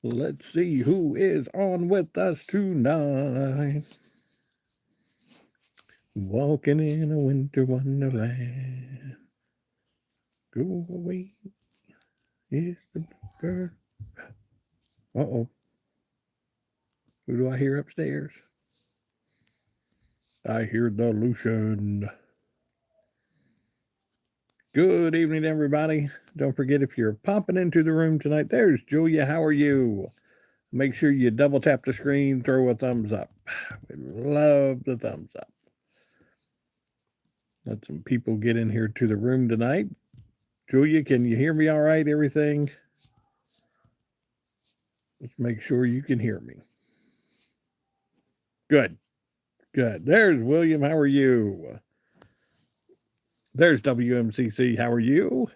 Let's see who is on with us tonight. Walking in a winter wonderland. Go away is the bluebird. Uh-oh. Who do I hear upstairs? I hear the Lucian. Good evening, everybody. Don't forget, if you're popping into the room tonight, there's Julia. How are you? Make sure you double tap the screen, throw a thumbs up. We love the thumbs up. Let some people get in here to the room tonight. Julia, can you hear me all right? Everything? Let's make sure you can hear me. Good. Good. There's William. How are you? There's WMCC. How are you?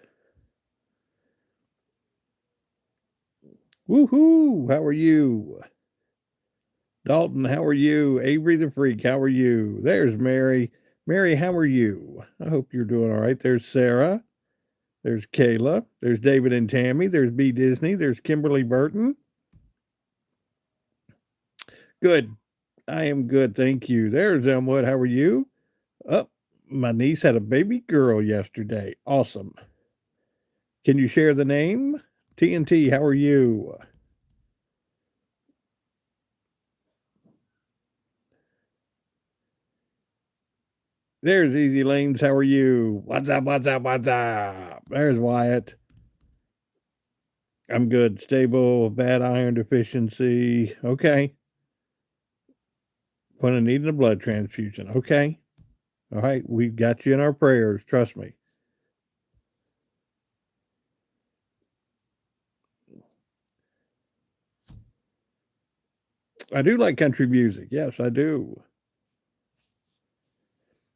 Woohoo! How are you? Dalton, how are you? Avery the Freak, how are you? There's Mary. Mary, how are you? I hope you're doing all right. There's Sarah. There's Kayla. There's David and Tammy. There's B. Disney. There's Kimberly Burton. Good. I am good. Thank you. There's Elmwood. How are you? Oh, my niece had a baby girl yesterday. Awesome. Can you share the name? TNT, how are you? There's Easy Lanes. How are you? What's up? What's up? What's up? There's Wyatt. I'm good. Stable, bad iron deficiency. Okay. When I need a blood transfusion. Okay. All right. We've got you in our prayers. Trust me. I do like country music. Yes, I do.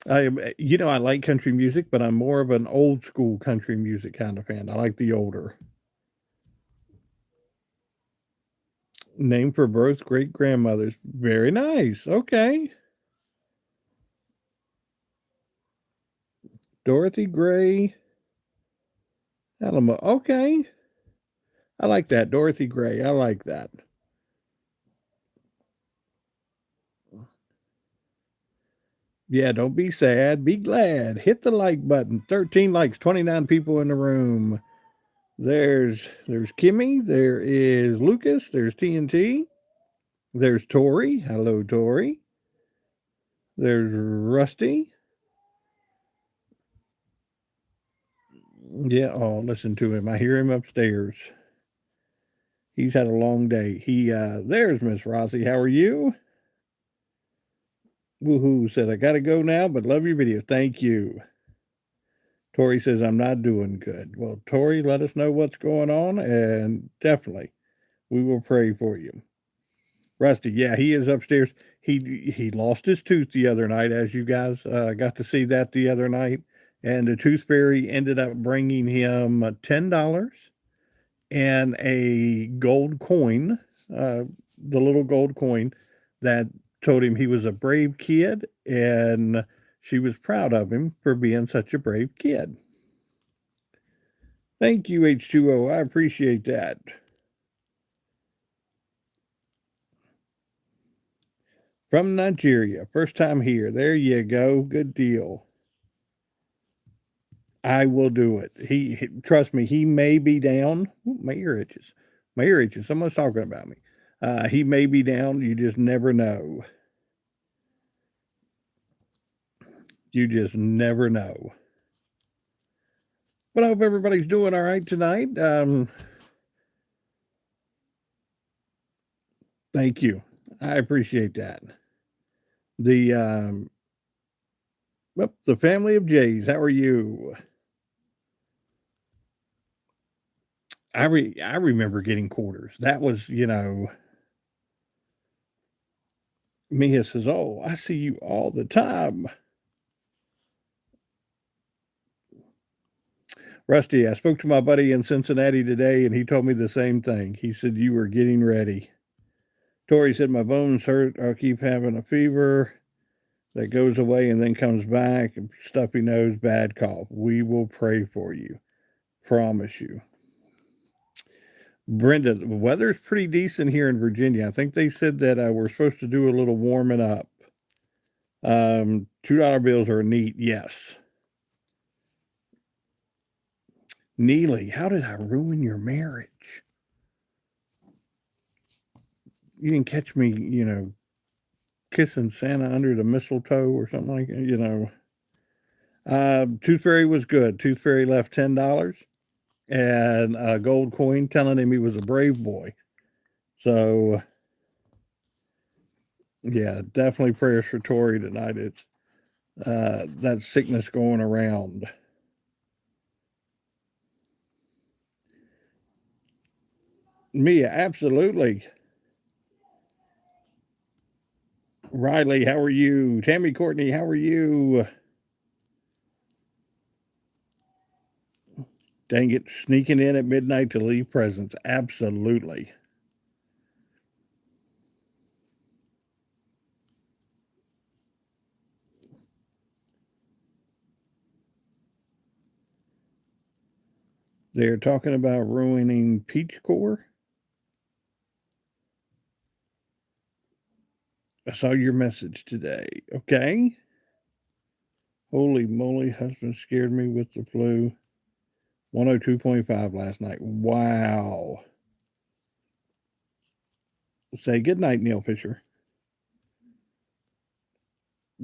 I like country music, but I'm more of an old school country music kind of fan. I like the older. Name for both great grandmothers. Very nice. Okay. Dorothy Gray. Alamo. Okay. I like that. Dorothy Gray. I like that. Yeah, don't be sad. Be glad. Hit the like button. 13 likes, 29 people in the room. There's Kimmy. There is Lucas. There's TNT. There's Tori. Hello, Tori. There's Rusty. Yeah, oh, listen to him. I hear him upstairs. He's had a long day. There's Miss Rossi. How are you? Woohoo said, I gotta go now, but love your video. Thank you. Tori says, I'm not doing good. Well, Tori, let us know what's going on, and definitely we will pray for you. Rusty, yeah, he is upstairs. He lost his tooth the other night, as you guys got to see that the other night, and the tooth fairy ended up bringing him $10 and a gold coin, the little gold coin that told him he was a brave kid, and she was proud of him for being such a brave kid. Thank you, H2O. I appreciate that. From Nigeria. First time here. There you go. Good deal. I will do it. Trust me, he may be down. Ooh, my ear itches. My ear itches. Someone's talking about me. He may be down. You just never know. You just never know. But I hope everybody's doing all right tonight. Thank you. I appreciate that. The the family of Jays. How are you? I remember getting quarters. That was, Mia says, "Oh, I see you all the time." Rusty, I spoke to my buddy in Cincinnati today, and he told me the same thing. He said you were getting ready. Tori said my bones hurt. I'll keep having a fever that goes away and then comes back. Stuffy nose, bad cough. We will pray for you. Promise you. Brenda, the weather's pretty decent here in Virginia. I think they said that we're supposed to do a little warming up. $2 bills are neat, yes. Neely, how did I ruin your marriage? You didn't catch me, kissing Santa under the mistletoe or something like that. Tooth Fairy was good. Tooth Fairy left $10 and a gold coin telling him he was a brave boy. So, yeah, definitely prayers for Tori tonight. It's that sickness going around. Mia, absolutely. Riley, how are you? Tammy Courtney, how are you? Dang it, sneaking in at midnight to leave presents. Absolutely. They're talking about ruining Peach Core. I saw your message today. Okay. Holy moly, husband scared me with the flu. 102.5 last night. Wow. Say good night, Neil Fisher.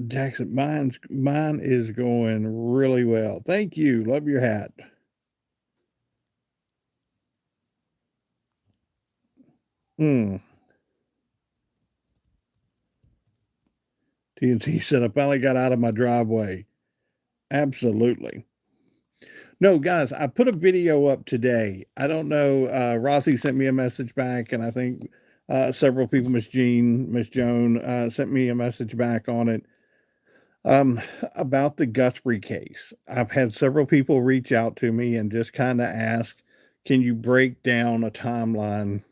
Jackson, mine is going really well. Thank you. Love your hat. Hmm. TNT said I finally got out of my driveway. Absolutely. No, guys, I put a video up today. I don't know. Rossi sent me a message back, and I think several people, Miss Jean, Miss Joan, sent me a message back on it about the Guthrie case. I've had several people reach out to me and just kind of ask, can you break down a timeline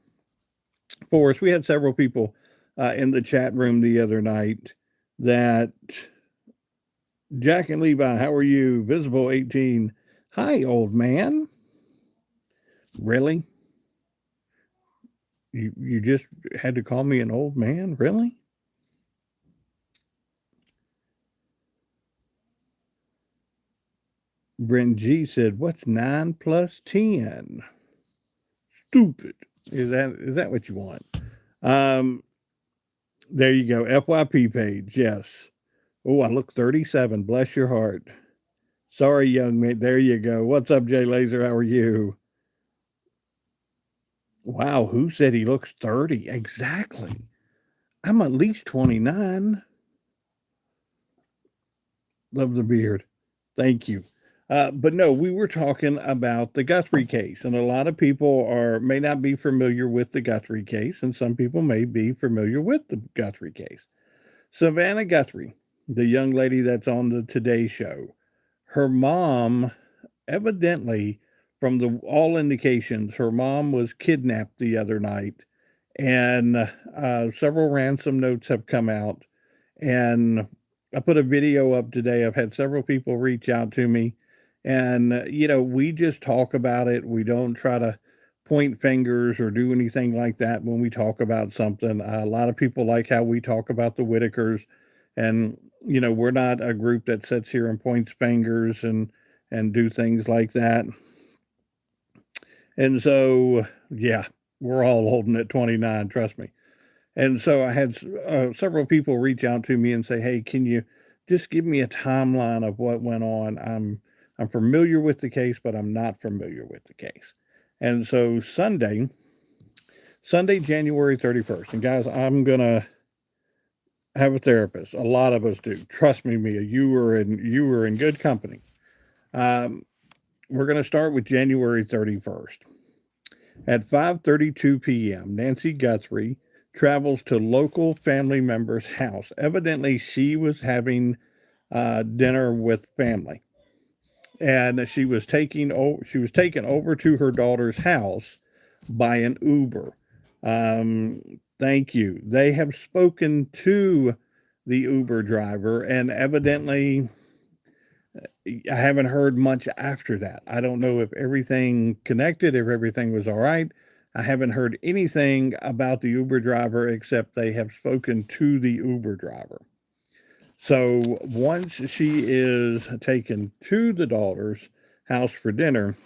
for us? We had several people in the chat room the other night that Jack and Levi, how are you? Visible 18. Hi, old man. Really? You just had to call me an old man? Really? Brent G said, "What's 9 plus 10?" Stupid. Is that what you want? Um, there you go. FYP page. Yes. Oh, I look 37. Bless your heart. Sorry, young man. There you go. What's up, Jay Laser? How are you? Wow, who said he looks 30? Exactly. I'm at least 29. Love the beard. Thank you. But no, we were talking about the Guthrie case, and a lot of people may not be familiar with the Guthrie case, and some people may be familiar with the Guthrie case. Savannah Guthrie, the young lady that's on the Today Show, her mom, evidently, from all indications, her mom was kidnapped the other night, and several ransom notes have come out, and I put a video up today. I've had several people reach out to me, and we just talk about it. We don't try to point fingers or do anything like that when we talk about something. A lot of people like how we talk about the Whitakers, and we're not a group that sits here and points fingers and do things like that. And so, yeah, we're all holding at 29. Trust me. And so I had several people reach out to me and say, "Hey, can you just give me a timeline of what went on? I'm familiar with the case, but I'm not familiar with the case." And so Sunday, January 31st, and guys, I'm gonna have a therapist. A lot of us do. Trust me, Mia, you were in good company. Um, we're gonna start with January 31st. At 5:32 p.m., Nancy Guthrie travels to local family member's house. Evidently, she was having dinner with family, and she was taken over to her daughter's house by an Uber. Thank you. They have spoken to the Uber driver, and evidently, I haven't heard much after that. I don't know if everything connected, if everything was all right. I haven't heard anything about the Uber driver except they have spoken to the Uber driver. So once she is taken to the daughter's house for dinner,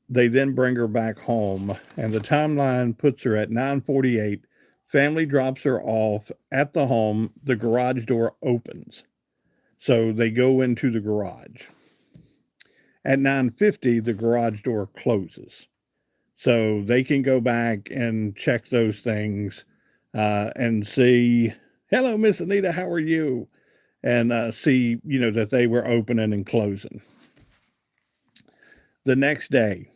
they then bring her back home, and the timeline puts her at 9:48. Family drops her off at the home. The garage door opens. So they go into the garage. At 9:50, the garage door closes. So they can go back and check those things and see, hello, Miss Anita, how are you? And see, that they were opening and closing. The next day,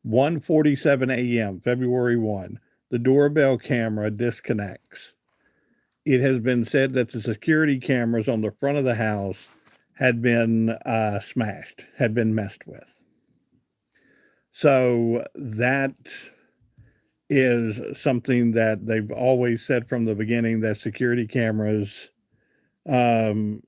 1:47 a.m., February 1, the doorbell camera disconnects. It has been said that the security cameras on the front of the house had been smashed, had been messed with. So that is something that they've always said from the beginning, that security cameras. What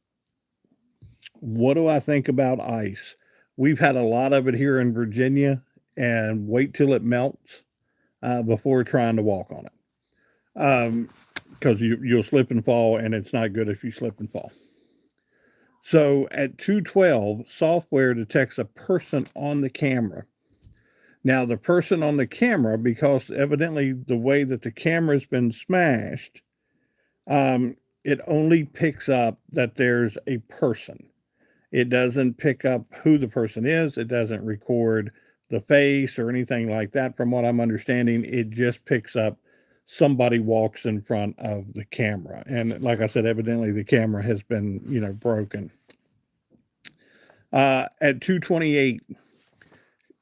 do I think about ice? We've had a lot of it here in Virginia, and wait till it melts before trying to walk on it. Because you'll slip and fall, and it's not good if you slip and fall. So at 2:12, software detects a person on the camera. Now, the person on the camera, because evidently the way that the camera's been smashed, it only picks up that there's a person. It doesn't pick up who the person is. It doesn't record the face or anything like that. From what I'm understanding, it just picks up somebody walks in front of the camera. And like I said, evidently the camera has been, broken. At 2:28,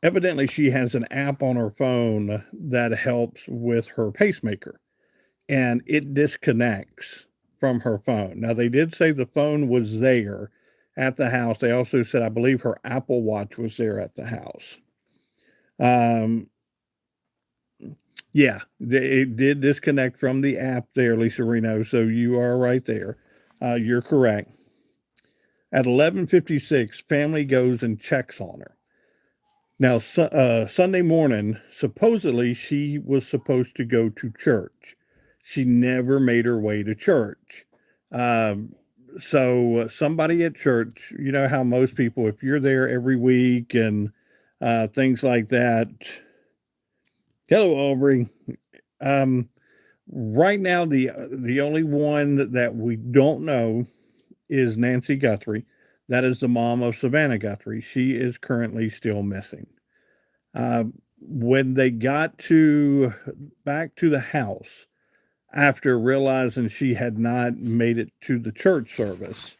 evidently she has an app on her phone that helps with her pacemaker, and it disconnects from her phone. Now, they did say the phone was there at the house. They also said, I believe her Apple Watch was there at the house. Yeah, it did disconnect from the app there, Lisa Reno. So you are right there. You're correct. At 11:56, family goes and checks on her. Now, Sunday morning, supposedly she was supposed to go to church. She never made her way to church. So somebody at church, you know how most people, if you're there every week and things like that. Hello, Aubrey. Right now, the only one that we don't know is Nancy Guthrie. That is the mom of Savannah Guthrie. She is currently still missing. When they got back to the house after realizing she had not made it to the church service,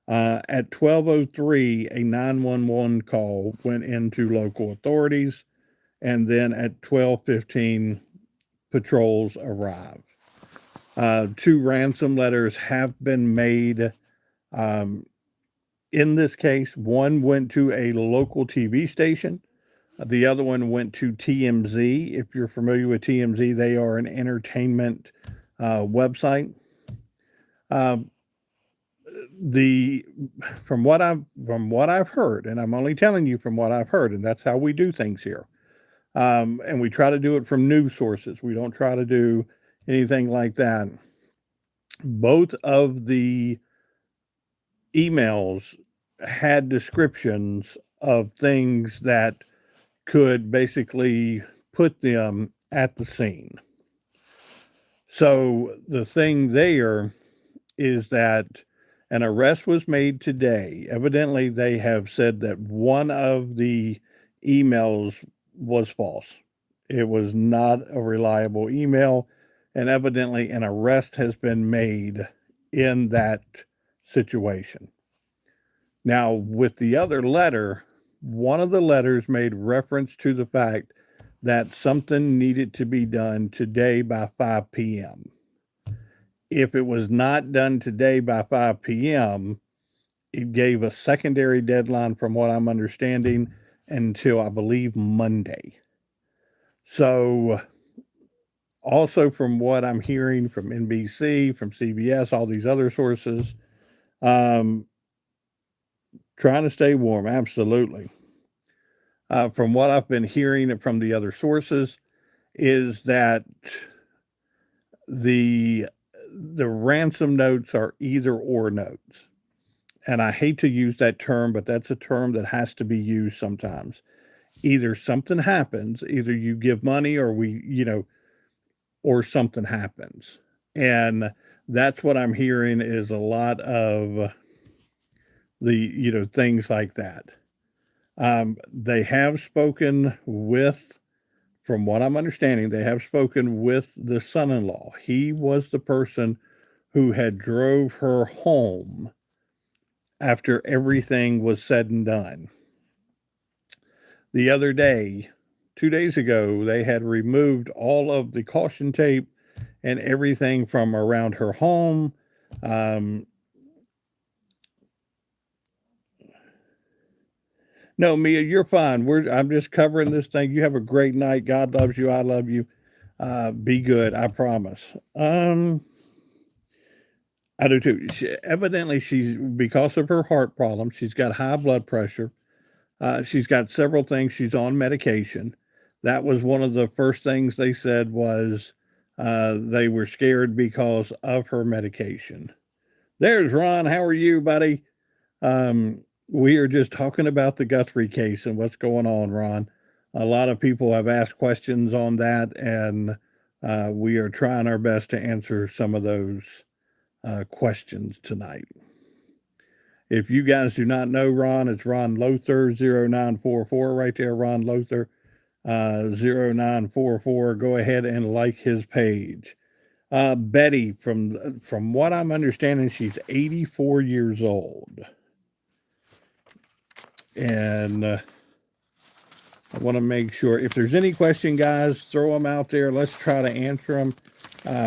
at 12:03, a 911 call went into local authorities, and then at 12:15, patrols arrived. 2 ransom letters have been made. In this case, one went to a local TV station. The other one went to TMZ. If you're familiar with TMZ, they are an entertainment website. The from what I've heard, and I'm only telling you from what I've heard, and that's how we do things here. And we try to do it from news sources. We don't try to do anything like that. Both of the emails had descriptions of things that could basically put them at the scene. So the thing there is that an arrest was made today. Evidently, they have said that one of the emails was false. It was not a reliable email, and evidently an arrest has been made in that situation. Now, with the other letter, one of the letters made reference to the fact that something needed to be done today by 5 p.m. If it was not done today by 5 p.m., it gave a secondary deadline, from what I'm understanding, until I believe Monday. So, also from what I'm hearing from NBC, from CBS, all these other sources, trying to stay warm, absolutely. from what I've been hearing from the other sources, is that the the ransom notes are either or notes. And I hate to use that term, but that's a term that has to be used sometimes. Either something happens, either you give money or or something happens. And that's what I'm hearing is a lot of things like that. They have spoken with, from what I'm understanding, they have spoken with the son-in-law. He was the person who had drove her home after everything was said and done. The other day, 2 days ago, they had removed all of the caution tape and everything from around her home. Um, no, Mia, you're fine. I'm just covering this thing. You have a great night. God loves you. I love you. Be good. I promise. I do too. Evidently, she's because of her heart problem. She's got high blood pressure. She's got several things. She's on medication. That was one of the first things they said was they were scared because of her medication. There's Ron. How are you, buddy? We are just talking about the Guthrie case and what's going on, Ron. A lot of people have asked questions on that, and we are trying our best to answer some of those questions tonight. If you guys do not know Ron, it's Ron Lothar 0944 right there, Ron Lothar 0944. Go ahead and like his page. Betty, from what I'm understanding, she's 84 years old. And I want to make sure if there's any question, guys, throw them out there. Let's try to answer them.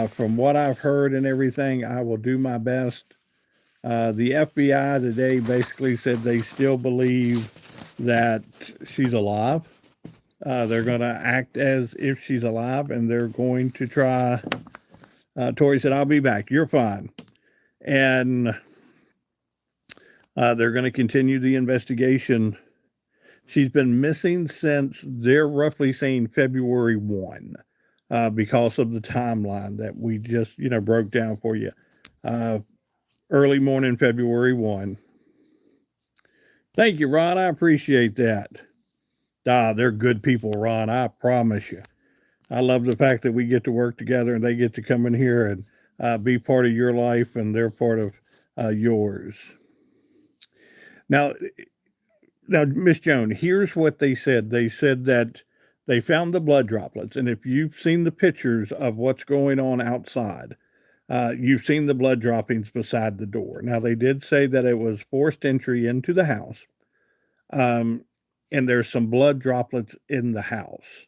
From what I've heard and everything, I will do my best. The FBI today basically said they still believe that she's alive. They're going to act as if she's alive, and they're going to try. Tori said, I'll be back. You're fine. And they're going to continue the investigation. She's been missing since they're roughly saying February 1 because of the timeline that we just, broke down for you. Early morning, February 1. Thank you, Ron. I appreciate that. They're good people, Ron. I promise you. I love the fact that we get to work together and they get to come in here and be part of your life and they're part of yours. Now, Miss Joan, here's what they said. They said that they found the blood droplets. And if you've seen the pictures of what's going on outside, you've seen the blood droppings beside the door. Now, they did say that it was forced entry into the house. And there's some blood droplets in the house.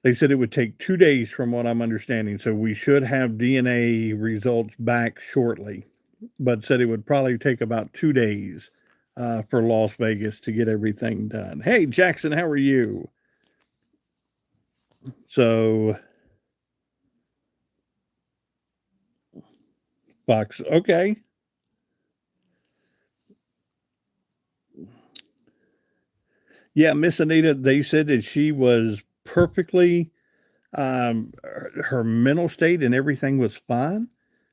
They said it would take 2 days from what I'm understanding. So we should have DNA results back shortly, but said it would probably take about 2 days for Las Vegas to get everything done. Hey, Jackson, how are you? So, Fox, okay. Yeah, Miss Anita, they said that she was perfectly, her mental state and everything was fine.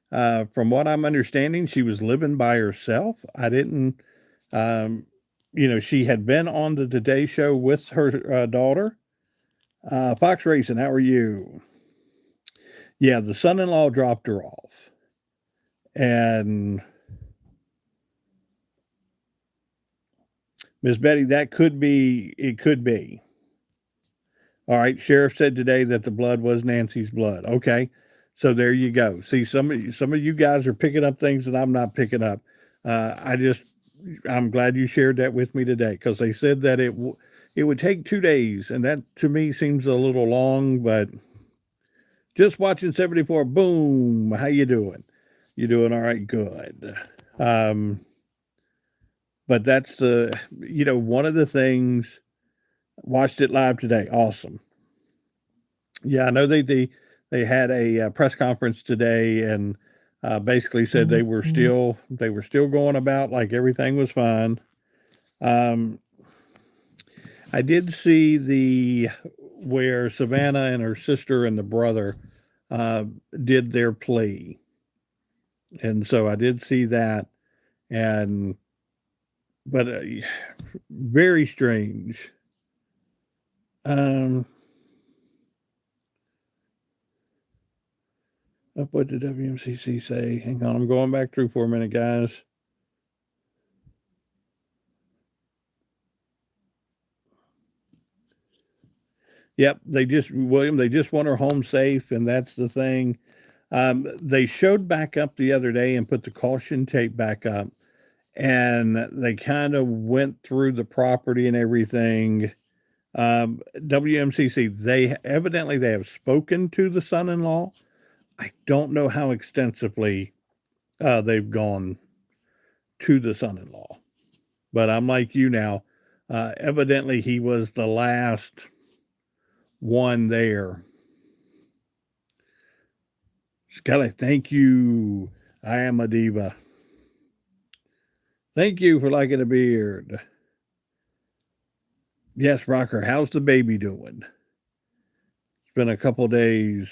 From what I'm understanding, she was living by herself. I didn't, she had been on the Today Show with her daughter. Fox Racing, how are you? Yeah, the son-in-law dropped her off. And Miss Betty, it could be. All right, sheriff said today that the blood was Nancy's blood. Okay, so there you go. See, some of you guys are picking up things that I'm not picking up. I'm glad you shared that with me today because they said that it would take 2 days, and that to me seems a little long. But just watching 74, boom. How you doing? You doing all right? Good. But that's one of the things. Watched it live today. Awesome. Yeah, I know they had a press conference today and basically said they were still going about like everything was fine. I did see the where Savannah and her sister and the brother uh, did their plea, and so I did see that, and but very strange. Um, what did WMCC say? Hang on, I'm going back through for a minute, guys. Yep, they just want her home safe, and that's the thing. They showed back up the other day and put the caution tape back up, and they kind of went through the property and everything. WMCC, they have spoken to the son-in-law. I don't know how extensively they've gone to the son-in-law, but I'm like you now. Evidently, he was the last one there. Skelly, thank you. I am a diva. Thank you for liking a beard. Yes, Rocker, how's the baby doing? It's been a couple days.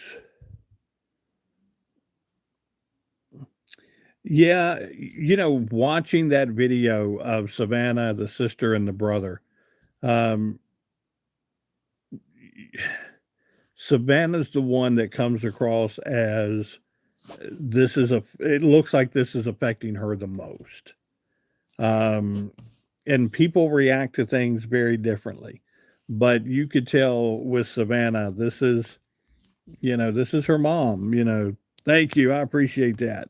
Yeah, watching that video of Savannah, the sister, and the brother, um, Savannah's the one that comes across as it looks like this is affecting her the most. Um, and people react to things very differently. But you could tell with Savannah, this is her mom. Thank you. I appreciate that.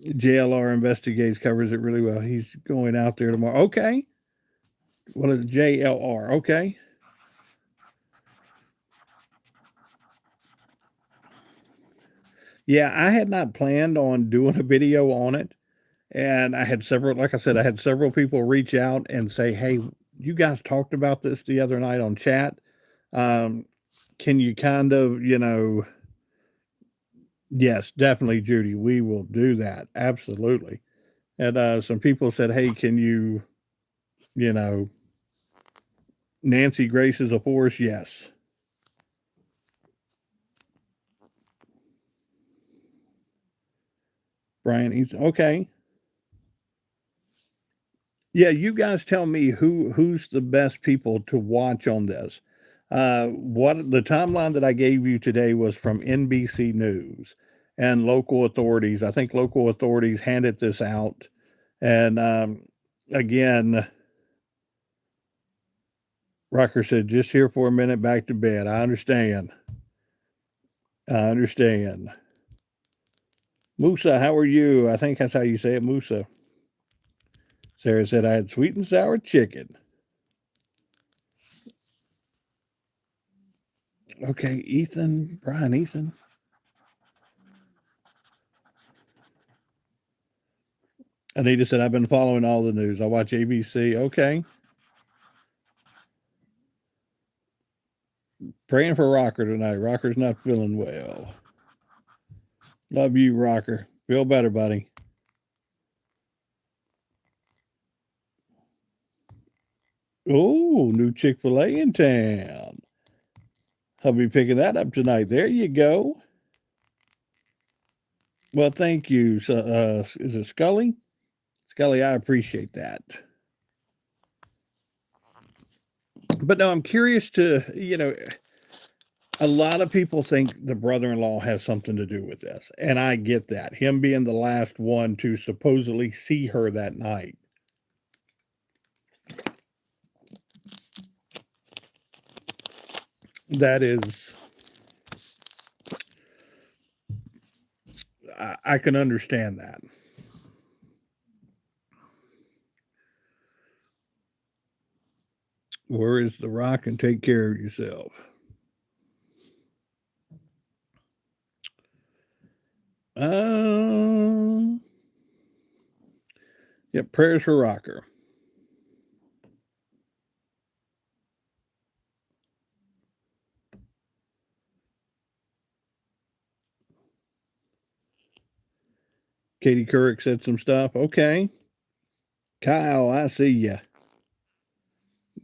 JLR investigates, covers it really well. He's going out there tomorrow. Okay. What is JLR? Okay. Yeah, I had not planned on doing a video on it. And like I said, I had several people reach out and say, hey, you guys talked about this the other night on chat. Um, can you kind of, yes, definitely, Judy, we will do that. Absolutely. And some people said, hey, can you know, Nancy Grace is a force? Yes. Brian, okay. Yeah, you guys tell me who's the best people to watch on this. What the timeline that I gave you today was from NBC News and local authorities. I think local authorities handed this out, and again, Rucker said, "Just here for a minute, back to bed." I understand. I understand. Musa, how are you? I think that's how you say it, Musa. Sarah said I had sweet and sour chicken. Okay, Ethan. Anita said, I've been following all the news. I watch ABC. Okay. Praying for Rocker tonight. Rocker's not feeling well. Love you, Rocker. Feel better, buddy. Oh, new Chick-fil-A in town. I'll be picking that up tonight. There you go. Well, thank you. So, is it Scully? Scully, I appreciate that. But no, I'm curious a lot of people think the brother-in-law has something to do with this, and I get that. Him being the last one to supposedly see her that night. That is, I can understand that. Where is the rock and take care of yourself? Um, yeah, prayers for Rocker. Katie Couric said some stuff. Okay. Kyle, I see ya.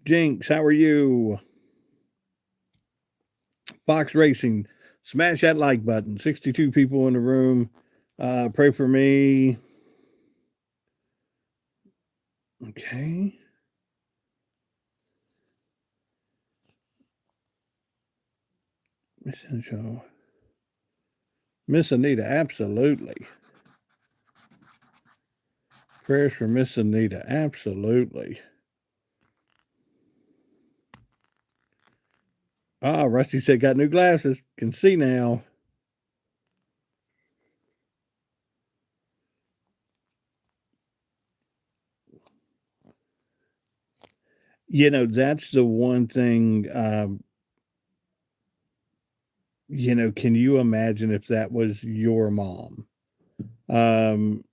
Jinx, how are you? Fox Racing, smash that like button. 62 people in the room. Pray for me. Okay. Miss Anita, absolutely. Prayers for Miss Anita, absolutely. Ah, Rusty said, got new glasses. Can see now. That's the one thing, can you imagine if that was your mom? Um,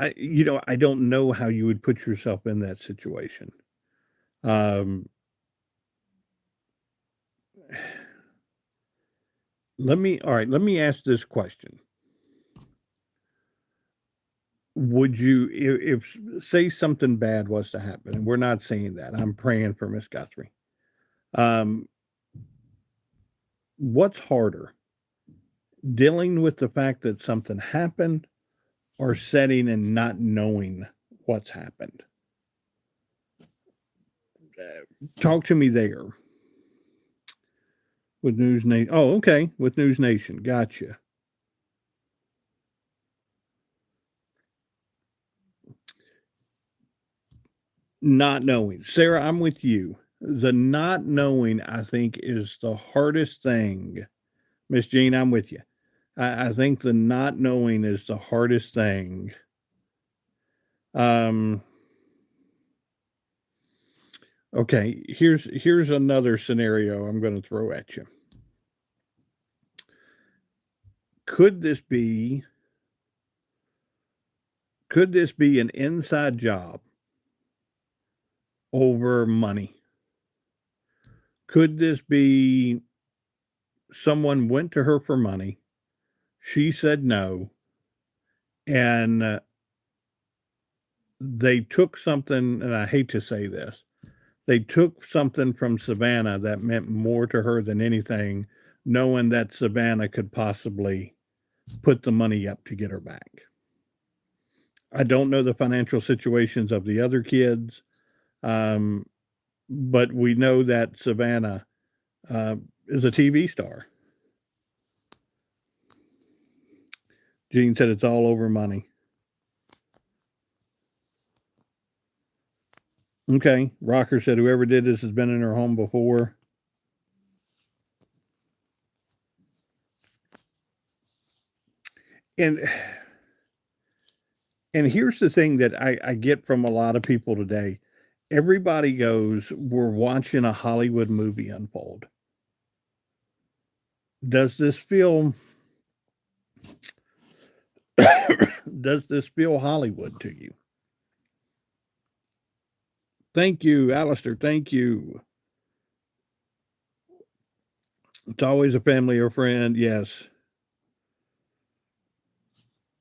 I don't know how you would put yourself in that situation. Um, let me ask this question. Would you, if say something bad was to happen, and we're not saying that, I'm praying for Miss Guthrie. Um, what's harder, dealing with the fact that something happened or setting and not knowing what's happened? Talk to me there. With News Nation. Oh, okay. With News Nation. Gotcha. Not knowing. Sarah, I'm with you. The not knowing, I think, is the hardest thing. Miss Jean, I'm with you. I think the not knowing is the hardest thing. Um, okay, here's another scenario I'm going to throw at you. Could this be could this be an inside job over money? Could this be someone went to her for money? She said no, and they took something, and I hate to say this, they took something from Savannah that meant more to her than anything, knowing that Savannah could possibly put the money up to get her back. I don't know the financial situations of the other kids, um, but we know that Savannah is a TV star. Gene said it's all over money. Okay. Rocker said whoever did this has been in her home before. And here's the thing that I get from a lot of people today. Everybody goes, we're watching a Hollywood movie unfold. Does this feel does this feel Hollywood to you? Thank you, Alistair. Thank you. It's always a family or friend. Yes.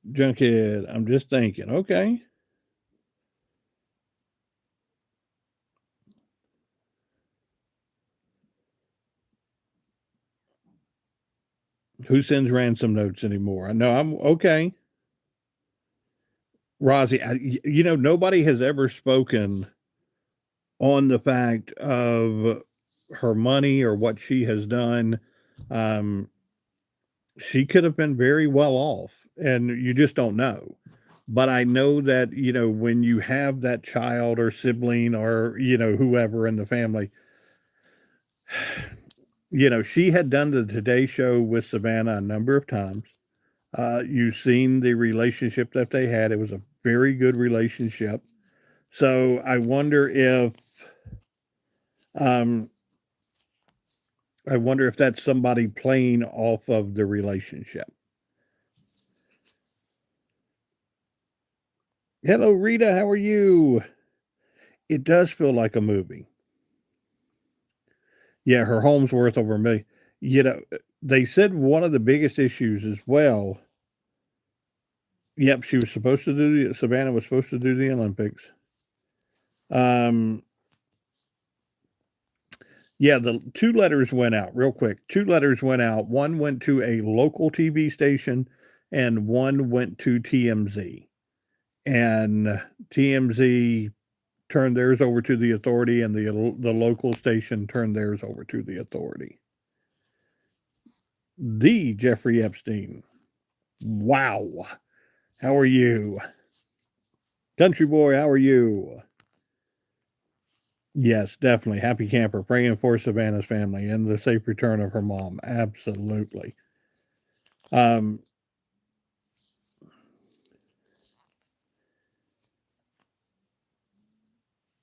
Junkhead. I'm just thinking. Okay. Who sends ransom notes anymore? I know I'm okay. Rozzy, nobody has ever spoken on the fact of her money or what she has done. Um, she could have been very well off, and you just don't know. But I know that, when you have that child or sibling or, whoever in the family, she had done the Today Show with Savannah a number of times. You've seen the relationship that they had. It was a very good relationship. So um, I wonder if that's somebody playing off of the relationship. Hello, Rita. How are you? It does feel like a movie. Yeah, her home's worth over $1,000,000. They said one of the biggest issues as well. Yep, she was supposed to do Savannah was supposed to do the Olympics. Um, yeah, the 2 letters went out real quick. 2 letters went out. One went to a local TV station and one went to TMZ. And TMZ turned theirs over to the authority and the local station turned theirs over to the authority. The Jeffrey Epstein. Wow. How are you? Country boy, how are you? Yes, definitely. Happy camper. Praying for Savannah's family and the safe return of her mom. Absolutely. Um,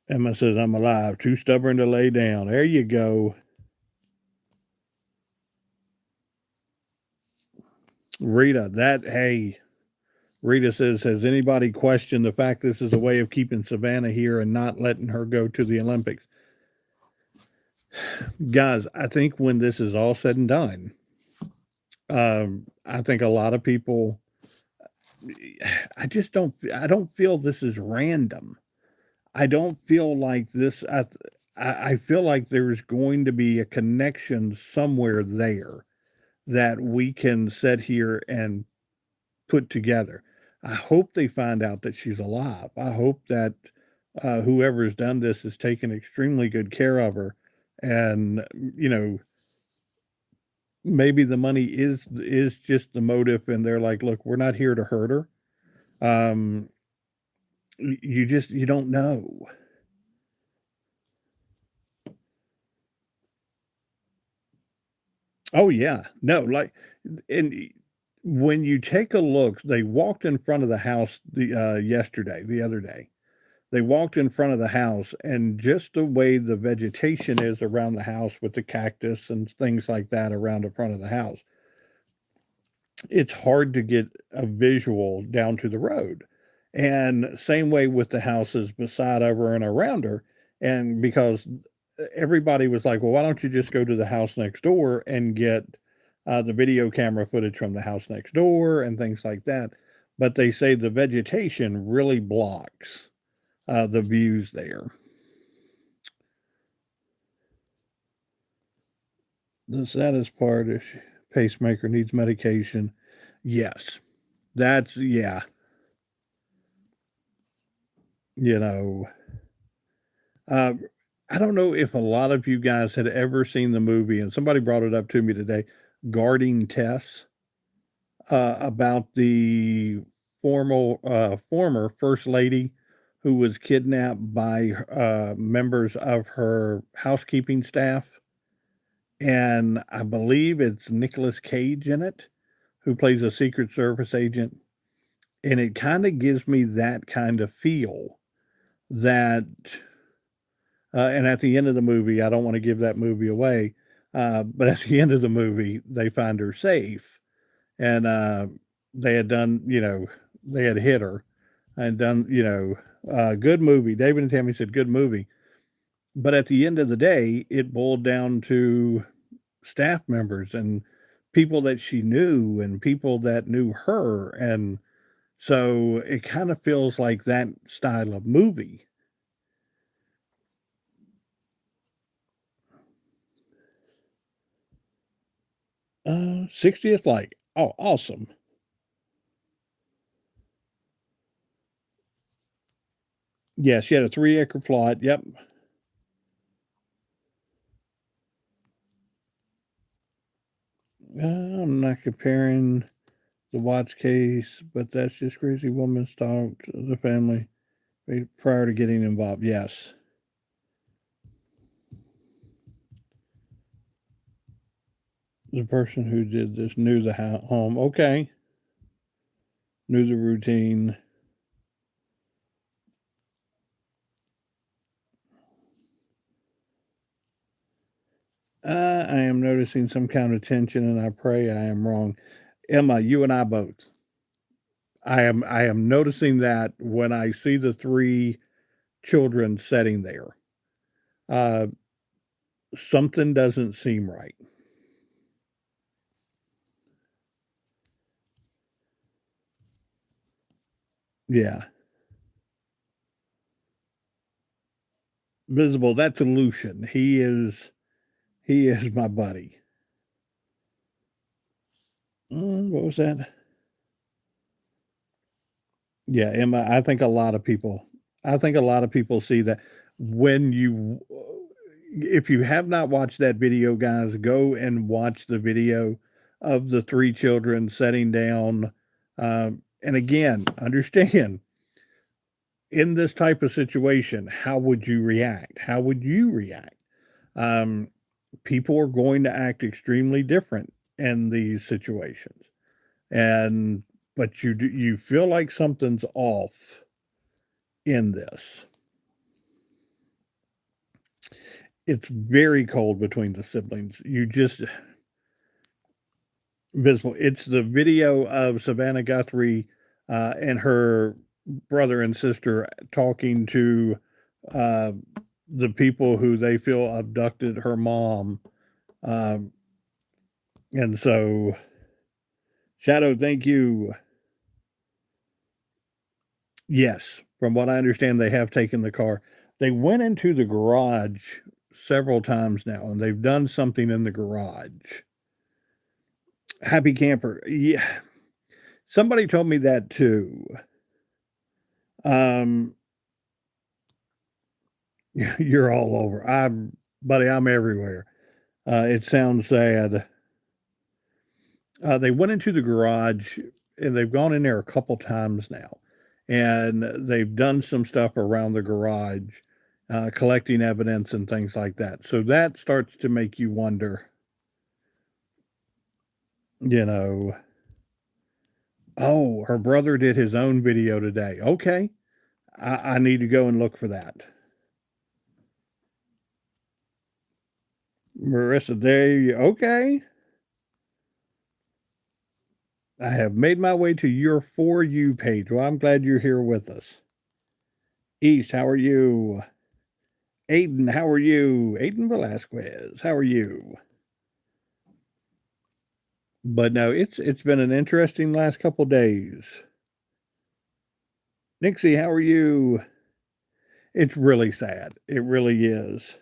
Emma says, I'm alive. Too stubborn to lay down. There you go. Rita, hey, Rita says, has anybody questioned the fact this is a way of keeping Savannah here and not letting her go to the Olympics? Guys, I think when this is all said and done, I think a lot of people, I don't feel this is random. I don't feel like this, I feel like there's going to be a connection somewhere there that we can sit here and put together. I hope they find out that she's alive. I hope that whoever's done this has taken extremely good care of her, and maybe the money is just the motive, and they're like, look, we're not here to hurt her. Um, you don't know. Oh yeah, no, like, and when you take a look, they walked in front of the house the other day. They walked in front of the house, and just the way the vegetation is around the house with the cactus and things like that around the front of the house, it's hard to get a visual down to the road. And same way with the houses beside of her and around her. And because everybody was like, well, why don't you just go to the house next door and get the video camera footage from the house next door and things like that. But they say the vegetation really blocks the views there. The saddest part is pacemaker needs medication. Yes, that's yeah. You know, uh, I don't know if a lot of you guys had ever seen the movie, and somebody brought it up to me today, Guarding Tess, about the former first lady who was kidnapped by members of her housekeeping staff, and I believe it's Nicolas Cage in it, who plays a Secret Service agent, and it kinda gives me that kind of feel that and at the end of the movie, I don't wanna give that movie away, but at the end of the movie, they find her safe, and, they had done they had hit her and done good movie. David and Tammy said, "Good movie," but at the end of the day, it boiled down to staff members and people that she knew and people that knew her, and so it kinda feels like that style of movie. 60th Light. Oh, awesome. Yeah, she had a 3-acre plot, yep. I'm not comparing the Watts case, but that's just crazy woman stalked the family prior to getting involved, yes. The person who did this knew the home, okay, knew the routine. I am noticing some kind of tension, and I pray I am wrong. Emma, you and I both. I am noticing that when I see the 3 children sitting there. Uh, Something doesn't seem right. Yeah. Visible, that's a Lucian. He is my buddy. What was that? Yeah, Emma, I think a lot of people see that when you if you have not watched that video, guys, go and watch the video of the 3 children sitting down, and again, understand, in this type of situation, how would you react? How would you react? Um, People are going to act extremely different in these situations, and but you feel like something's off in this. It's very cold between the siblings. You just visible. It's the video of Savannah Guthrie and her brother and sister talking to uh, the people who they feel abducted her mom. Um, and so, Shadow, thank you. Yes, from what I understand, they have taken the car. They went into the garage several times now, and they've done something in the garage. Happy camper. Yeah, somebody told me that too. Um, you're all over. Buddy, I'm everywhere. It sounds sad. They went into the garage and they've gone in there a couple times now, and they've done some stuff around the garage, collecting evidence and things like that. So that starts to make you wonder, you know, oh, her brother did his own video today. Okay. I need to go and look for that. Marissa, there you okay. I have made my way to your For You page. Well, I'm glad you're here with us. East, how are you? Aiden, how are you? Aiden Velasquez, how are you? But no, it's been an interesting last couple days. Nixie, how are you? It's really sad. It really is.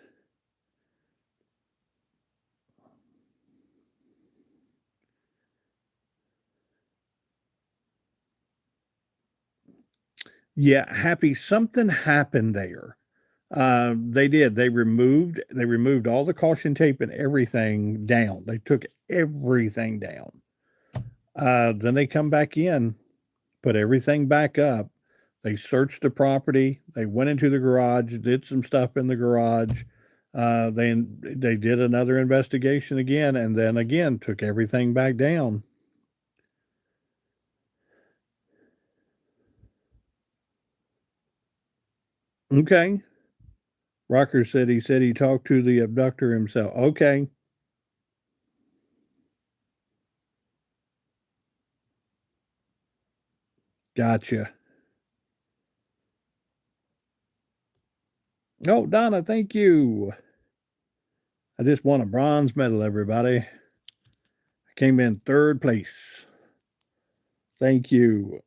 Yeah, happy something happened there. They did. They removed all the caution tape and everything down. They took everything down. Then they come back in, put everything back up. They searched the property. They went into the garage, did some stuff in the garage. They did another investigation again, and then again took everything back down. Okay. Rocker said he talked to the abductor himself. Okay, gotcha. Oh, Donna, thank you. I just won a bronze medal, everybody. I came in third place. Thank you.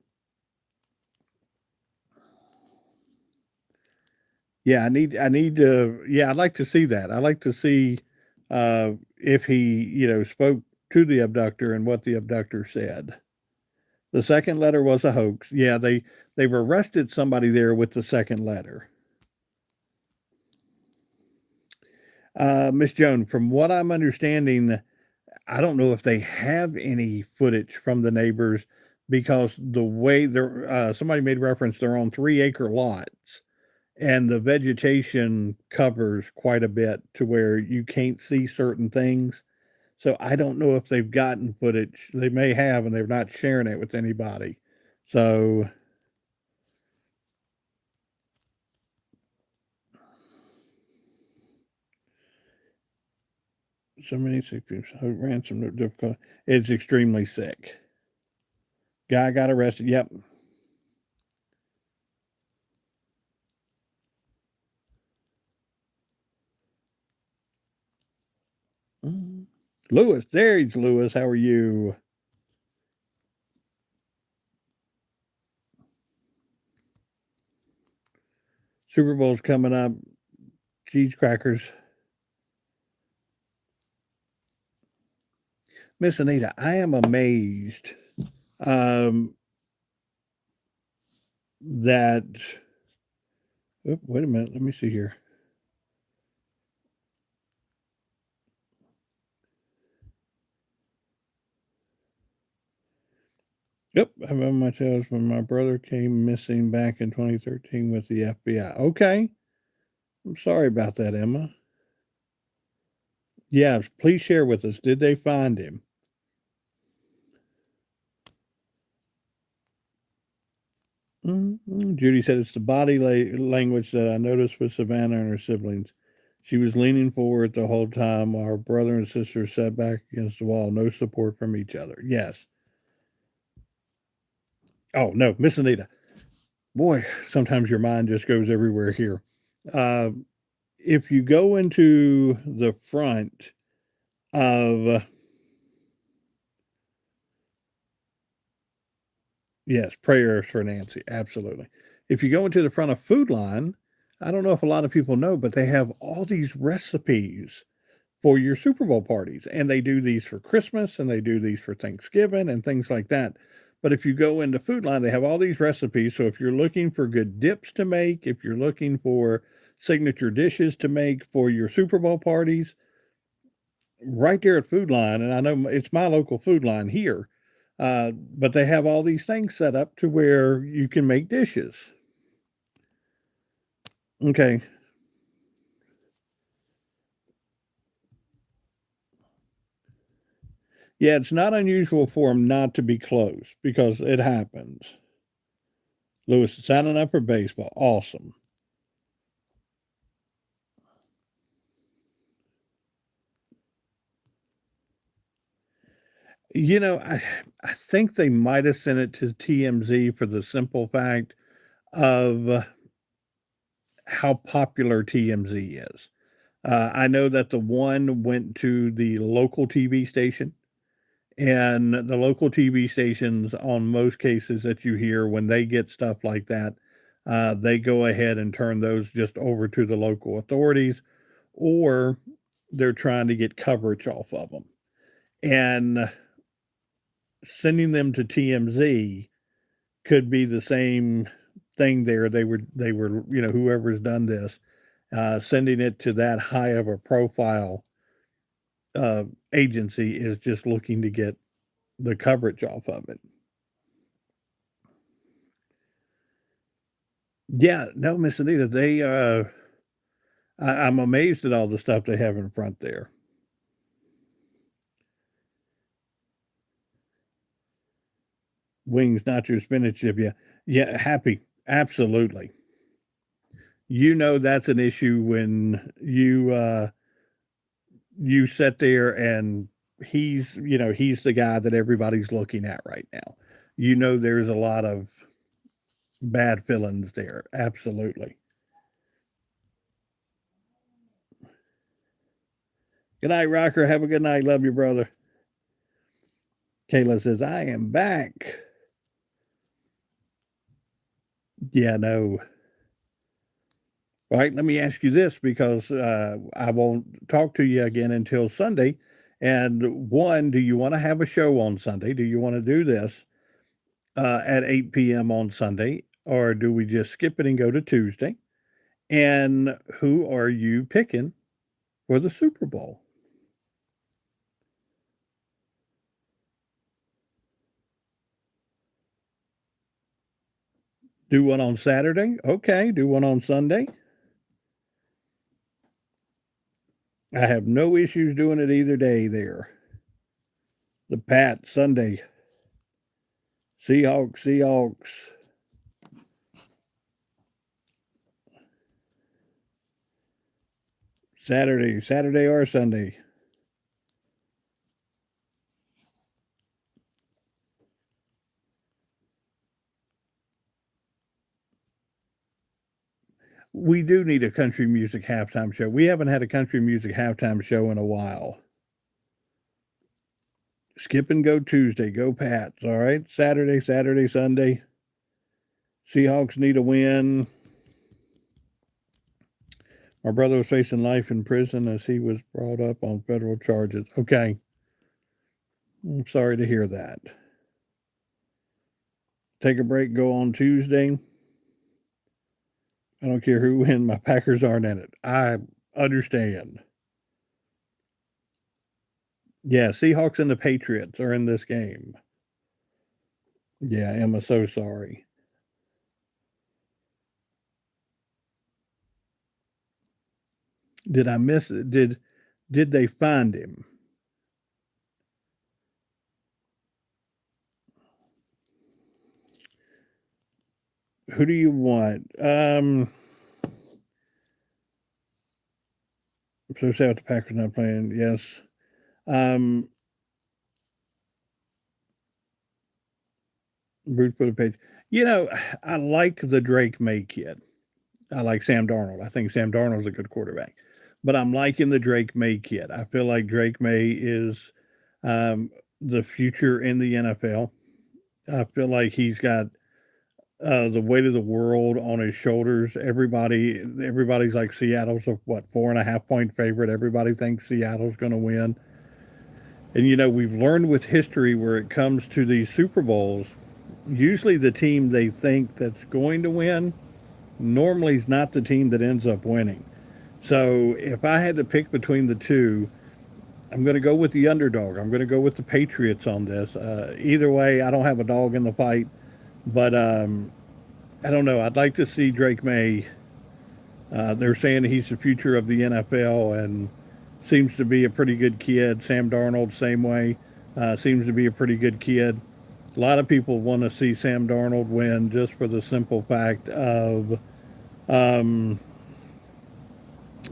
Yeah, I need to yeah, I'd like to see that. I'd like to see if he, spoke to the abductor and what the abductor said. The second letter was a hoax. Yeah, they've arrested somebody there with the second letter. Miss Joan, from what I'm understanding, I don't know if they have any footage from the neighbors because the way they're somebody made reference they're on 3-acre lots and the vegetation covers quite a bit to where you can't see certain things. So I don't know if they've gotten footage. They may have, and they're not sharing it with anybody. So so many sick people. So ransom no difficult. It's extremely sick. Guy got arrested. Yep. Lewis, there's Lewis. How are you? Super Bowl's coming up. cheese crackers. Miss Anita, I am amazed um, that. Oop, wait a minute. Let me see here. Yep, I remember my tales when my brother came missing back in 2013 with the FBI. Okay, I'm sorry about that, Emma. Yeah, please share with us. Did they find him? Judy said it's the body language that I noticed with Savannah and her siblings. She was leaning forward the whole time. Our brother and sister sat back against the wall, no support from each other. Yes. Oh, no, Miss Anita. Boy, sometimes your mind just goes everywhere here. Uh, if you go into the front of, yes, prayers for Nancy, absolutely. If you go into the front of Food Line, I don't know if a lot of people know, but they have all these recipes for your Super Bowl parties. And they do these for Christmas and they do these for Thanksgiving and things like that. But if you go into Food Line, they have all these recipes. So if you're looking for good dips to make, if you're looking for signature dishes to make for your Super Bowl parties, right there at Food Line, and I know it's my local Food Line here, but they have all these things set up to where you can make dishes. Okay. Yeah, it's not unusual for them not to be closed because it happens. Lewis signing up for baseball. Awesome. You know, I think they might have sent it to TMZ for the simple fact of how popular TMZ is. I know that the one went to the local TV station, and the local TV stations, on most cases that you hear, when they get stuff like that, they go ahead and turn those just over to the local authorities, or they're trying to get coverage off of them. And sending them to TMZ could be the same thing there. They were, whoever's done this, sending it to that high of a profile agency is just looking to get the coverage off of it. Yeah, no, Miss Anita, I'm amazed at all the stuff they have in front there. Wings, nacho, spinach dip, yeah. Yeah, happy, absolutely. You know that's an issue when you sit there and he's the guy that everybody's looking at right now. You know there's a lot of bad feelings there, absolutely. Good night, Rocker, have a good night, love you, brother. Kayla says, "I am back." Yeah, no. All right, let me ask you this because, I won't talk to you again until Sunday, and one, do you wanna have a show on Sunday? Do you wanna do this, at 8 p.m. on Sunday, or do we just skip it and go to Tuesday? And who are you picking for the Super Bowl? Do one on Saturday? Okay, do one on Sunday? I have no issues doing it either day there. The Pat Sunday. Seahawks, Seahawks. Saturday, Saturday or Sunday. We do need a country music halftime show. We haven't had a country music halftime show in a while. Skip and go Tuesday. Go Pats. All right. Saturday, Saturday, Sunday. Seahawks need a win. My brother was facing life in prison as he was brought up on federal charges. Okay. I'm sorry to hear that. Take a break, go on Tuesday. I don't care who wins, my Packers aren't in it. I understand. Yeah, Seahawks and the Patriots are in this game. Yeah, Emma, so sorry. Did I miss it? Did they find him? Who do you want? I'm so sad the Packers not playing. Yes. Um, Root for the page. You know, I like the Drake May kid. I like Sam Darnold. I think Sam Darnold's a good quarterback. But I'm liking the Drake May kid. I feel like Drake May is um, the future in the NFL. I feel like he's got the weight of the world on his shoulders. Everybody's like Seattle's a what 4.5 point favorite. Everybody thinks Seattle's going to win. And we've learned with history where it comes to these Super Bowls, usually the team they think that's going to win normally is not the team that ends up winning. So if I had to pick between the two, I'm going to go with the underdog. I'm going to go with the Patriots on this. Either way, I don't have a dog in the fight, but I don't know. I'd like to see Drake May. They're saying he's the future of the NFL and seems to be a pretty good kid. Sam Darnold, same way, seems to be a pretty good kid. A lot of people want to see Sam Darnold win just for the simple fact of,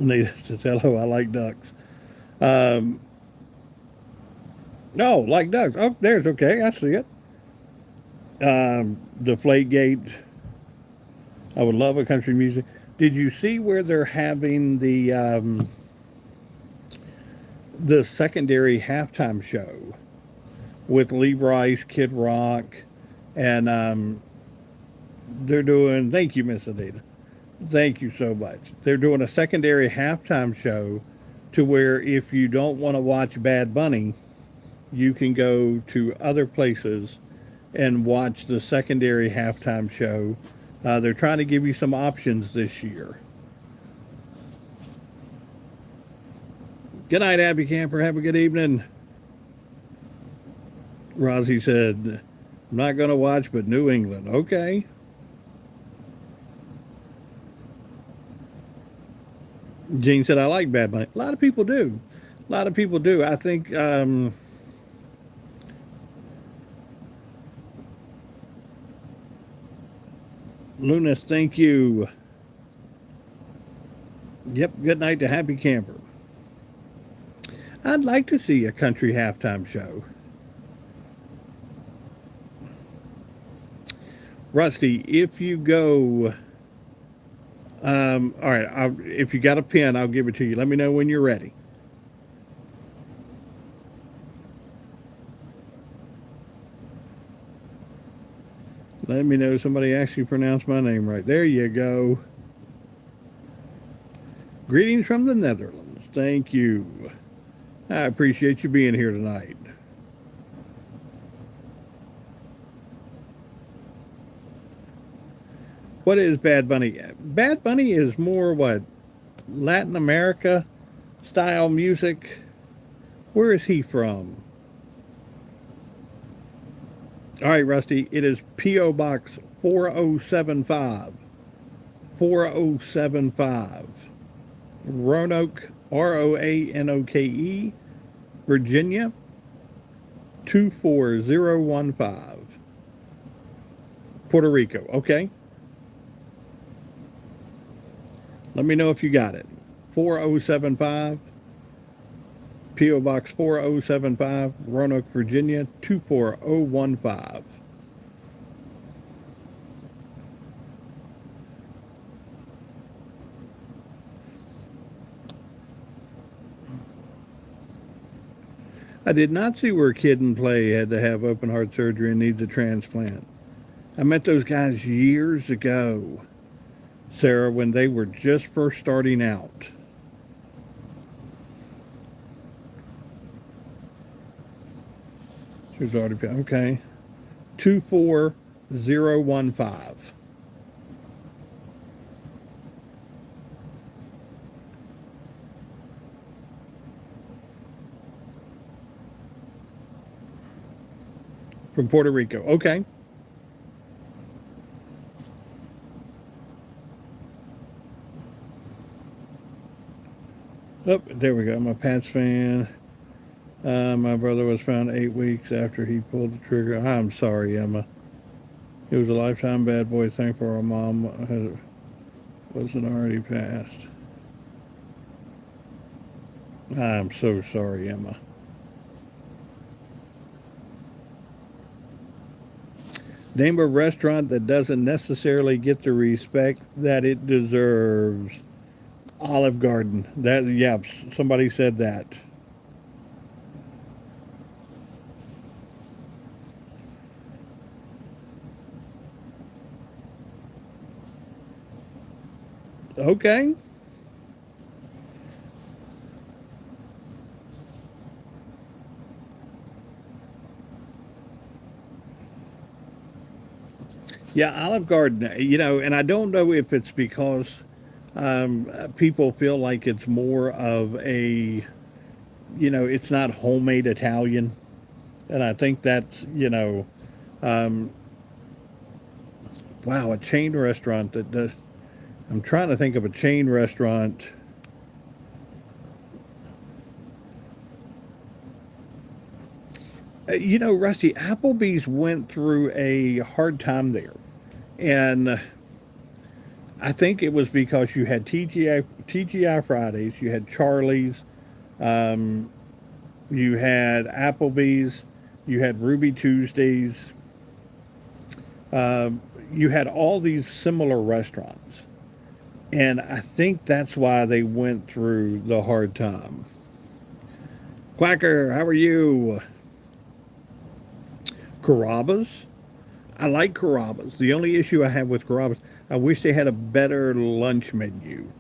Nate says, hello, I like ducks. Um, oh, like ducks. Oh, there's okay. I see it. Deflategate. I would love a country music. Did you see where they're having the secondary halftime show with Lee Bryce, Kid Rock, and they're doing? Thank you, Miss Anita. Thank you so much. They're doing a secondary halftime show to where if you don't want to watch Bad Bunny, you can go to other places and watch the secondary halftime show. They're trying to give you some options this year. Good night, Abby Camper. Have a good evening. Rosie said, I'm not going to watch, but New England. Okay. Gene said, I like Bad Bunny. A lot of people do. A lot of people do. I think Lunas, thank you. Yep, good night to Happy Camper. I'd like to see a country halftime show. Rusty, if you go, all right, if you got a pen, I'll give it to you. Let me know when you're ready. Let me know somebody actually pronounced my name right. There you go. Greetings from the Netherlands. Thank you. I appreciate you being here tonight. What is Bad Bunny? Bad Bunny is more what? Latin America style music. Where is he from? All right, Rusty. It is P.O. Box 4075. 4075. Roanoke, Roanoke, Virginia 24015. Puerto Rico. Okay. Let me know if you got it. 4075. P.O. Box 4075, Roanoke, Virginia 24015. I did not see where Kid and Play had to have open heart surgery and needs a transplant. I met those guys years ago. Sarah, when they were just first starting out. She was already okay. 24015 from Puerto Rico. Okay. Oh, there we go. I'm a Pats fan. My brother was found 8 weeks after he pulled the trigger. I'm sorry, Emma. He was a lifetime bad boy. Thankful our mom wasn't already passed. I'm so sorry, Emma. Name a restaurant that doesn't necessarily get the respect that it deserves. Olive Garden. That, yeah, somebody said that. Okay. Yeah, Olive Garden. And I don't know if it's because people feel like it's more of a, it's not homemade Italian, and I think that's, um, wow, a chain restaurant that does. I'm trying to think of a chain restaurant. Rusty, Applebee's went through a hard time there, and I think it was because you had TGI Fridays, you had Charlie's, um, you had Applebee's, you had Ruby Tuesdays, you had all these similar restaurants, and I think that's why they went through the hard time. Quacker, how are you? Carrabba's. I like Carrabba's. The only issue I have with Carrabba's, I wish they had a better lunch menu.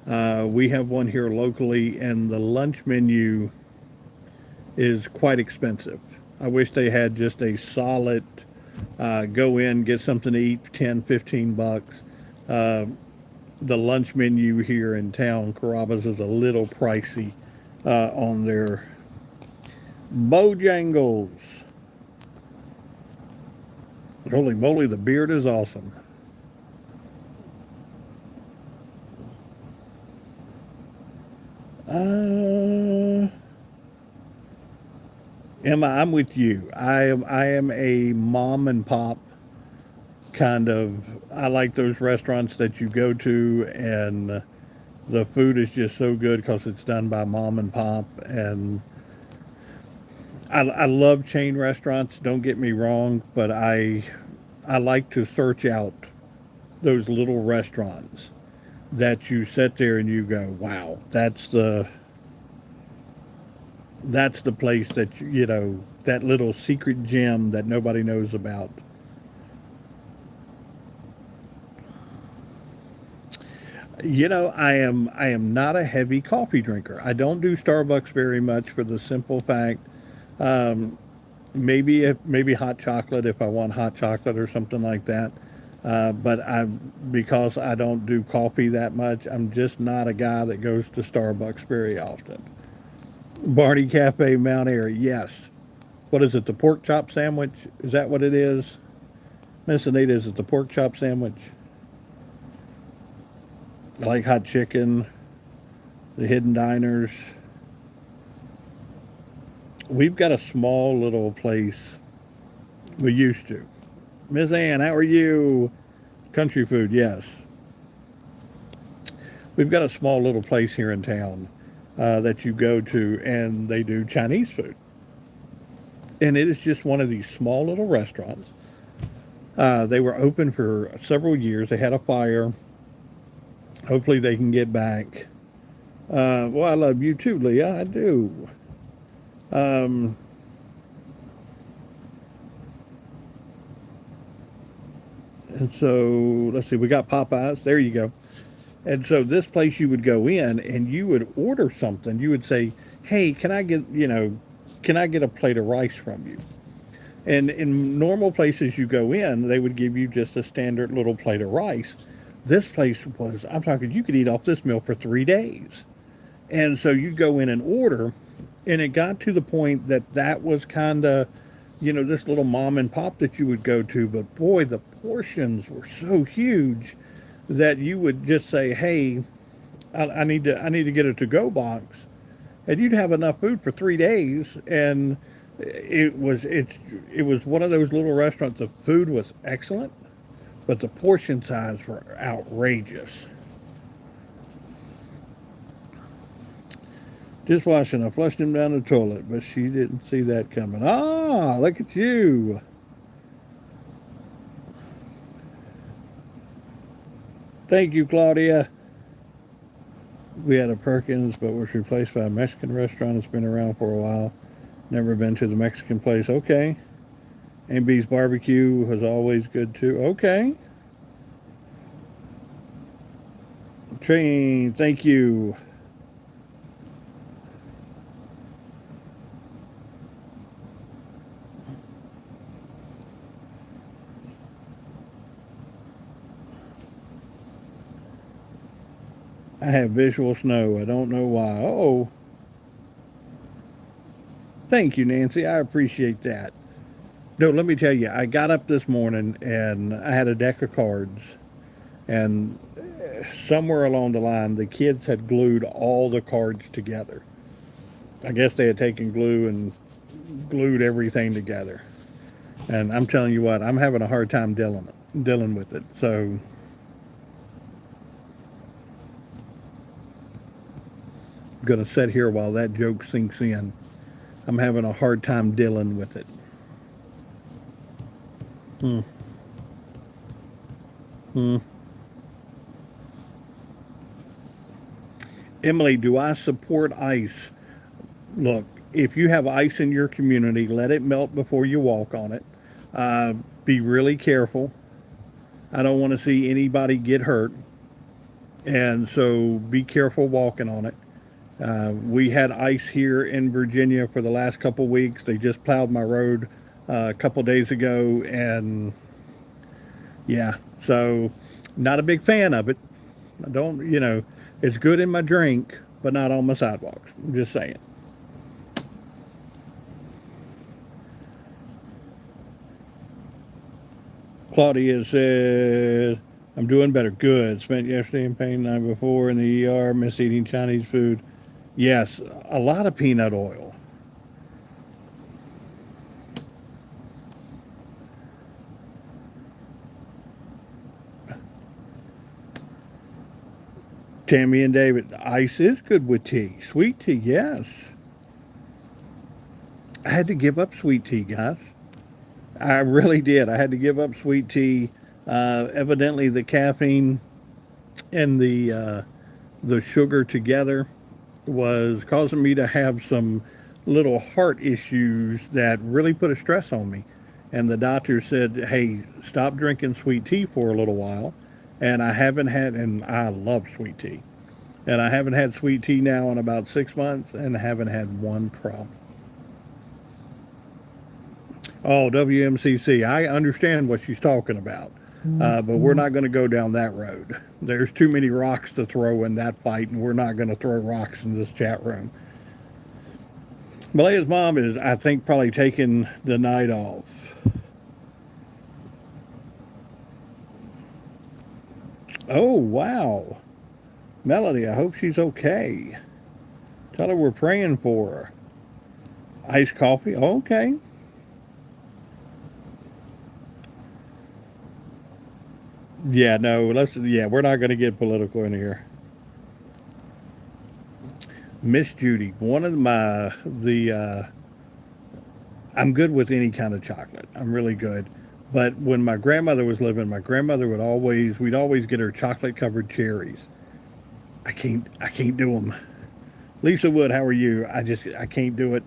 We have one here locally, and the lunch menu is quite expensive. I wish they had just a solid go in, get something to eat, 10, 15 bucks. Uh, the lunch menu here in town, Carrabba's, is a little pricey on their Bojangles. Holy moly, the beard is awesome. Uh, Emma, I'm with you. I am a mom and pop kind of. I like those restaurants that you go to and the food is just so good because it's done by mom and pop. And I love chain restaurants. Don't get me wrong, but I like to search out those little restaurants that you sit there and you go, wow, that's the place that that little secret gem that nobody knows about. I am not a heavy coffee drinker. I don't do Starbucks very much for the simple fact, um, maybe hot chocolate if I want hot chocolate or something like that. But because I don't do coffee that much, I'm just not a guy that goes to Starbucks very often. Barney Cafe, Mount Airy, yes. What is it? The pork chop sandwich? Is that what it is? Miss Anita, is it the pork chop sandwich? I like hot chicken, the hidden diners. We've got a small little place. We used to. Miss Ann, how are you? Country food, yes. We've got a small little place here in town that you go to, and they do Chinese food. And it is just one of these small little restaurants. They were open for several years. They had a fire. Hopefully, they can get back. Well, I love you too, Leah. I do. Um, and so let's see. We got Popeyes. There you go. And so this place you would go in and you would order something. You would say, "Hey, can I get, can I get a plate of rice from you?" And in normal places you go in, they would give you just a standard little plate of rice. This place was, I'm talking, you could eat off this meal for 3 days. And so you'd go in and order, and it got to the point that that was kind of, this little mom and pop that you would go to. But boy, the portions were so huge that you would just say, "Hey, I need to get a to-go box," and you'd have enough food for 3 days. And it was one of those little restaurants. The food was excellent, but the portion size were outrageous. Dishwashing, I flushed him down the toilet, but she didn't see that coming. Ah, look at you. Thank you, Claudia. We had a Perkins, but was replaced by a Mexican restaurant that's been around for a while. Never been to the Mexican place. Okay. MB's barbecue was always good too. Okay. Train, thank you. I have visual snow. I don't know why. Oh, thank you, Nancy. I appreciate that. No, let me tell you, I got up this morning and I had a deck of cards, and somewhere along the line, the kids had glued all the cards together. I guess they had taken glue and glued everything together. And I'm telling you what, I'm having a hard time dealing with it. So I'm gonna sit here while that joke sinks in. I'm having a hard time dealing with it. Hmm. Hmm. Emily, do I support ice? Look, if you have ice in your community, let it melt before you walk on it. Be really careful. I don't want to see anybody get hurt. And so be careful walking on it. We had ice here in Virginia for the last couple weeks. They just plowed my road a couple days ago, and yeah, so not a big fan of it. I don't, it's good in my drink, but not on my sidewalks. I'm just saying. Claudia said, "I'm doing better. Good. Spent yesterday in pain, the night before in the ER. Miss eating Chinese food. Yes, a lot of peanut oil. Tammy and David, ice is good with tea. Sweet tea, yes. I had to give up sweet tea, guys. I really did. I had to give up sweet tea. Evidently, the caffeine and the sugar together was causing me to have some little heart issues that really put a stress on me. And the doctor said, "Hey, stop drinking sweet tea for a little while." And I haven't had, and I love sweet tea. And I haven't had sweet tea now in about 6 months and haven't had one problem. Oh, WMCC. I understand what she's talking about, but we're not going to go down that road. There's too many rocks to throw in that fight, and we're not going to throw rocks in this chat room. Malea's mom is, I think, probably taking the night off. Oh, wow. Melody, I hope she's okay. Tell her we're praying for her. Iced coffee? Okay. Yeah, no, we're not going to get political in here. Miss Judy, one of I'm good with any kind of chocolate. I'm really good. But when my grandmother was living, my grandmother we'd always get her chocolate covered cherries. I can't do them. Lisa Wood, how are you? I can't do it.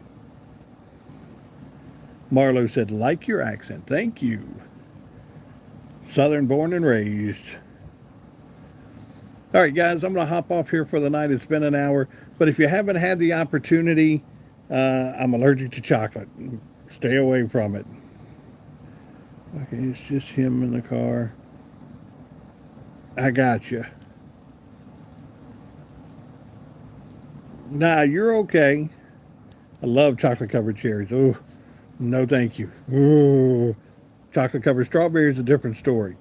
Marlo said, "Like your accent. Thank you. Southern born and raised." All right, guys, I'm going to hop off here for the night. It's been an hour. But if you haven't had the opportunity, I'm allergic to chocolate. Stay away from it. Okay, it's just him in the car. I got you. Nah, you're okay. I love chocolate covered cherries. Oh, no, thank you. Ooh, chocolate covered strawberries is a different story.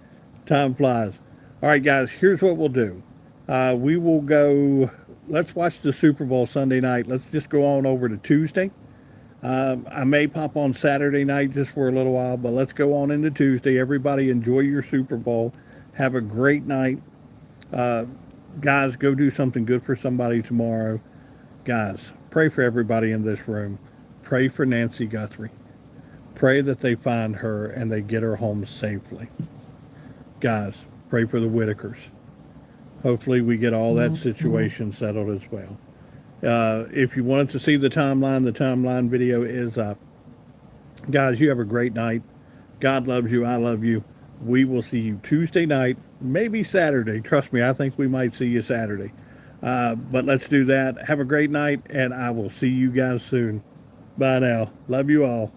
Time flies. All right, guys, here's what we'll do. We will go. Let's watch the Super Bowl Sunday night. Let's just go on over to Tuesday. I may pop on Saturday night just for a little while, but let's go on into Tuesday. Everybody enjoy your Super Bowl. Have a great night. Guys, go do something good for somebody tomorrow. Guys, pray for everybody in this room. Pray for Nancy Guthrie. Pray that they find her and they get her home safely. Guys, pray for the Whitakers. Hopefully, we get all that situation settled as well. If you wanted to see the timeline video is up. Guys, you have a great night. God loves you. I love you. We will see you Tuesday night, maybe Saturday. Trust me, I think we might see you Saturday. But let's do that. Have a great night, and I will see you guys soon. Bye now. Love you all.